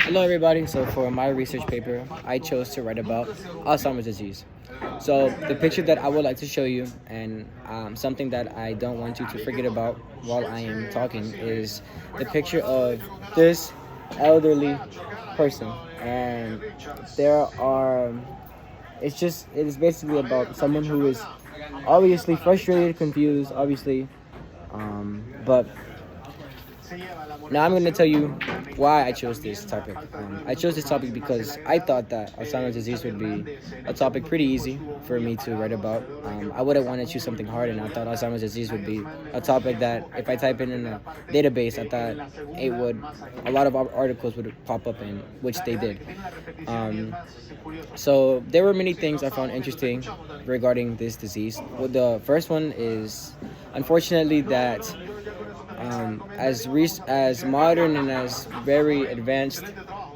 Hello, everybody. So, for my research paper, I chose to write about Alzheimer's disease. So, the picture that I would like to show you, and something that I don't want you to forget about while I am talking, is the picture of this elderly person. And there are, it is basically about someone who is obviously frustrated, confused, obviously, but now I'm going to tell you why I chose this topic. I chose this topic because I thought that Alzheimer's disease would be a topic pretty easy for me to write about. I wouldn't want to choose something hard, and I thought Alzheimer's disease would be a topic that if I type in a database, I thought a lot of articles would pop up in, which they did. So there were many things I found interesting regarding this disease. Well, the first one is, unfortunately, that as modern and as very advanced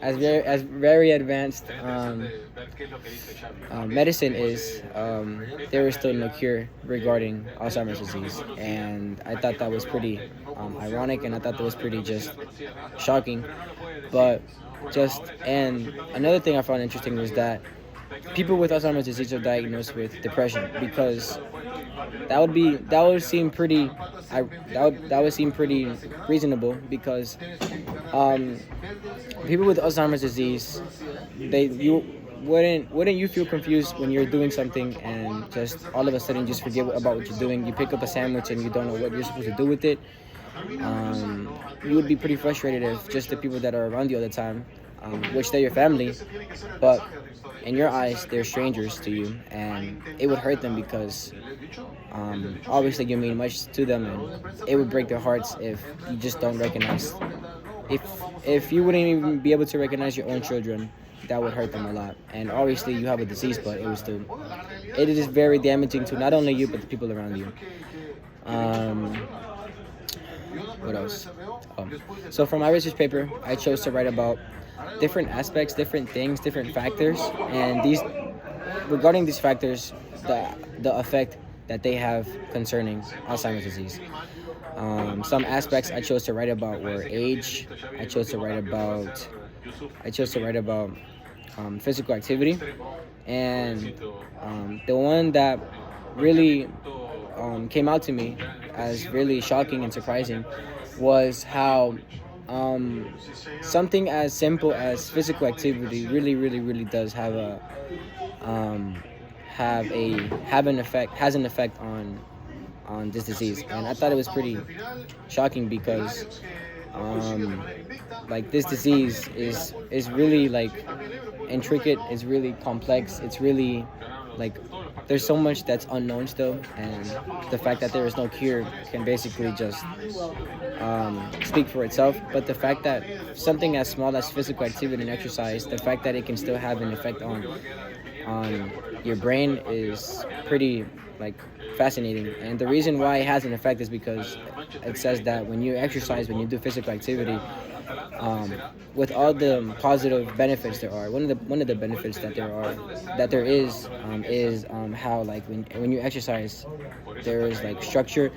as very advanced medicine is, there is still no cure regarding Alzheimer's disease, and I thought that was pretty ironic, and I thought that was pretty just shocking. But and another thing I found interesting was that people with Alzheimer's disease are diagnosed with depression, because that would seem pretty that would seem pretty reasonable, because um, people with Alzheimer's disease, they you wouldn't you feel confused when you're doing something and just all of a sudden just forget about what you're doing? You pick up a sandwich and you don't know what you're supposed to do with it. You would be pretty frustrated if just the people that are around you all the time, which they're your family, but in your eyes they're strangers to you, and it would hurt them because obviously you mean much to them, and it would break their hearts if you just don't recognize. If if you wouldn't even be able to recognize your own children, that would hurt them a lot. And obviously you have a disease, but it is very damaging to not only you but the people around you. Um, what else? So for my research paper, I chose to write about different aspects, different things, different factors, and regarding these factors, the effect that they have concerning Alzheimer's disease. Some aspects I chose to write about were age. I chose to write about physical activity, and the one that really came out to me as really shocking and surprising was how something as simple as physical activity really does um, have an effect has an effect on this disease. And I thought it was pretty shocking because like this disease is really like intricate, it's really complex, it's really like there's so much that's unknown still, and the fact that there is no cure can basically just speak for itself. But the fact that something as small as physical activity and exercise, the fact that it can still have an effect on your brain is pretty like fascinating. And the reason why it has an effect is because it says that when you exercise, when you do physical activity, with all the positive benefits there are, one of the benefits that there is how like when you exercise, there is like structure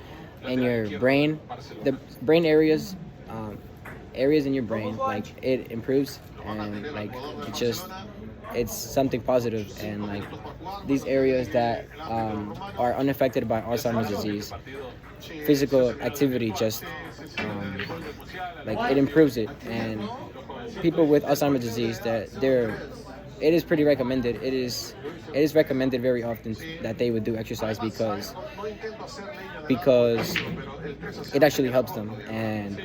in your brain, the brain areas in your brain, like it improves, and like it's something positive. And like these areas that are unaffected by Alzheimer's disease, physical activity just like it improves it. And people with Alzheimer's disease, that it is pretty recommended. It is recommended very often that they would do exercise because it actually helps them. And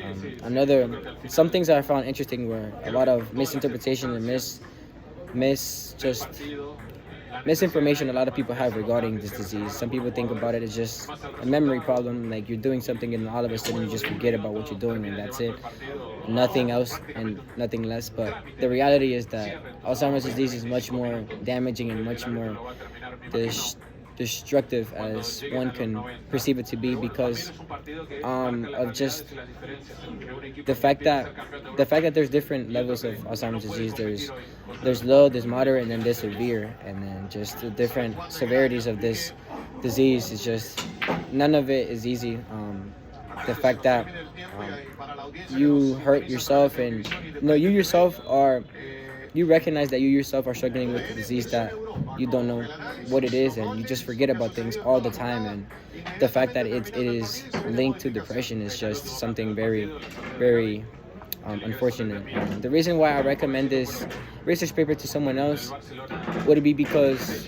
some things that I found interesting were a lot of misinterpretation and misinformation a lot of people have regarding this disease. Some people think about it as just a memory problem, like you're doing something and all of a sudden you just forget about what you're doing and that's it, nothing else and nothing less. But the reality is that Alzheimer's disease is much more damaging and much more destructive as one can perceive it to be, because of just the fact that there's different levels of Alzheimer's disease. There's low, there's moderate, and then there's severe. And then just the different severities of this disease is just, none of it is easy. the fact that you hurt yourself, and no, you yourself are, you recognize that you yourself are struggling with a disease that you don't know what it is, and you just forget about things all the time. And the fact that it is linked to depression is just something very, very unfortunate. The reason why I recommend this research paper to someone else would be because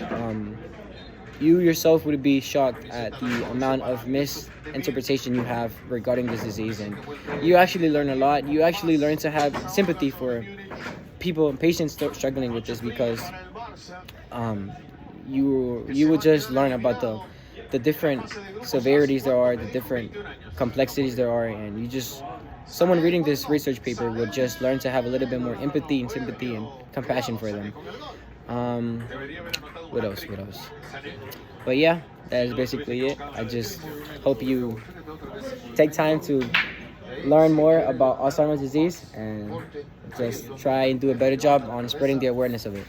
you yourself would be shocked at the amount of misinterpretation you have regarding this disease, and you actually learn a lot. You actually learn to have sympathy for people and patients struggling with this, because you will just learn about the different severities there are, the different complexities there are, and you just, someone reading this research paper would just learn to have a little bit more empathy and sympathy and compassion for them. What else? But yeah, that is basically it. I just hope you take time to learn more about Alzheimer's disease and just try and do a better job on spreading the awareness of it.